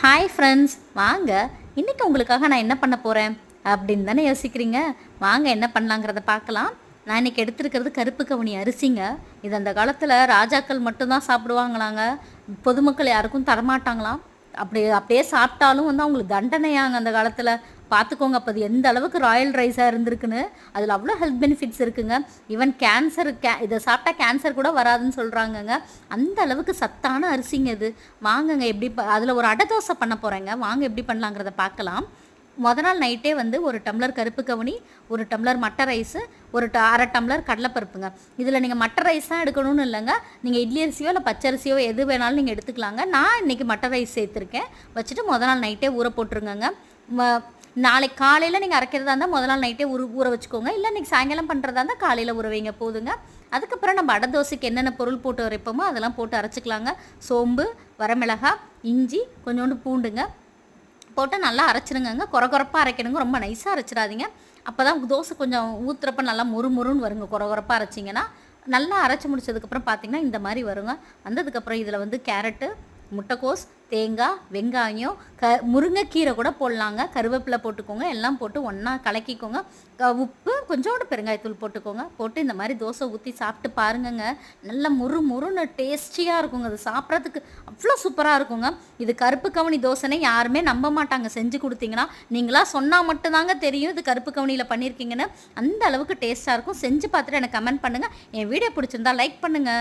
Hi friends, வாங்க இன்றைக்கி உங்களுக்காக நான் என்ன பண்ண போகிறேன் அப்படின்னு தானே யோசிக்கிறீங்க. வாங்க என்ன பண்ணலாங்கிறத பார்க்கலாம். நான் இன்றைக்கி எடுத்துருக்கிறது கருப்பு கவுனி அரிசிங்க. இது அந்த காலத்தில் ராஜாக்கள் மட்டும்தான் சாப்பிடுவாங்களாங்க, பொதுமக்கள் யாருக்கும் தரமாட்டாங்களாம். அப்படியே சாப்பிட்டாலும் அவங்களுக்கு தண்டனையாங்க அந்த காலத்தில். பார்த்துக்கோங்க அப்போ அது எந்த அளவுக்கு ராயல் ரைஸாக இருந்திருக்குன்னு. அதில் அவ்வளோ ஹெல்த் பெனிஃபிட்ஸ் இருக்குங்க. ஈவன் இதை சாப்பிட்டா கேன்சர் கூட வராதுன்னு சொல்கிறாங்கங்க. அந்த அளவுக்கு சத்தான அரிசிங்க இது. வாங்கங்க எப்படி அதில் ஒரு அடை தோசை பண்ண போகிறேங்க. வாங்க எப்படி பண்ணலாங்கிறத பார்க்கலாம். நாள் நைட்டே ஒரு டம்ளர் கருப்பு கவுனி, ஒரு டம்ளர் மட்டை ரைஸு, அரை டம்ளர் கடலைப்பருப்புங்க. இதில் நீங்கள் மட்டை ரைஸ் தான் எடுக்கணும்னு இல்லைங்க. நீங்கள் இட்லி அரிசியோ இல்லை பச்சரிசியோ எது வேணாலும் நீங்கள் எடுத்துக்கலாங்க. நான் இன்றைக்கி மட்டை ரைஸ் சேர்த்துருக்கேன். வச்சுட்டு நாள் நைட்டே ஊற போட்டுருங்க. நாளைக்கு காலையில் நீங்கள் அரைக்கிறதா இருந்தால் நாள் நைட்டே ஊற வச்சுக்கோங்க. இல்லை இன்றைக்கி சாயங்காலம் பண்ணுறதா இருந்தால் காலையில் ஊற வைங்க போதுங்க. அதுக்கப்புறம் நம்ம அடை தோசைக்கு என்னென்ன பொருள் போட்டு அரைப்போமோ அதெல்லாம் போட்டு அரைச்சிக்கலாங்க. சோம்பு, வரமிளகாய், இஞ்சி, கொஞ்சோண்டு பூண்டுங்க போட்டு நல்லா அரைச்சிருங்க. குறப்பாக அரைக்கணுங்க, ரொம்ப நைஸாக அரைச்சிடாதீங்க. அப்போ தான் தோசை கொஞ்சம் ஊற்றுறப்ப நல்லா முறுமுறுன்னு வருங்க. குறப்பாக அரைச்சிங்கன்னா நல்லா அரைச்சி முடிச்சதுக்கப்புறம் பார்த்திங்கன்னா இந்த மாதிரி வருங்க. வந்ததுக்கப்புறம் இதில் கேரட்டு, முட்டைக்கோஸ், தேங்காய், வெங்காயம், முருங்கைக்கீரை கூட போடலாங்க. கருவேப்பிலை போட்டுக்கோங்க. எல்லாம் போட்டு ஒன்றா கலக்கிக்கோங்க. உப்பு, கொஞ்சோண்டு பெருங்காயத்தூள் போட்டுக்கோங்க. போட்டு இந்த மாதிரி தோசை ஊற்றி சாப்பிட்டு பாருங்கங்க. நல்லா முறுன்னு டேஸ்டியாக இருக்குங்க. அது சாப்பிட்றதுக்கு அவ்வளோ சூப்பராக இருக்குங்க. இது கருப்பு கவுனி தோசைனே யாருமே நம்ப மாட்டாங்க. செஞ்சு கொடுத்தீங்கன்னா நீங்களா சொன்னால் மட்டும்தாங்க தெரியும் இது கருப்பு கவுனியில் பண்ணியிருக்கீங்கன்னு. அந்த அளவுக்கு டேஸ்ட்டாக இருக்கும். செஞ்சு பார்த்துட்டு எனக்கு கமெண்ட் பண்ணுங்கள். என் வீடியோ பிடிச்சிருந்தா லைக் பண்ணுங்கள்.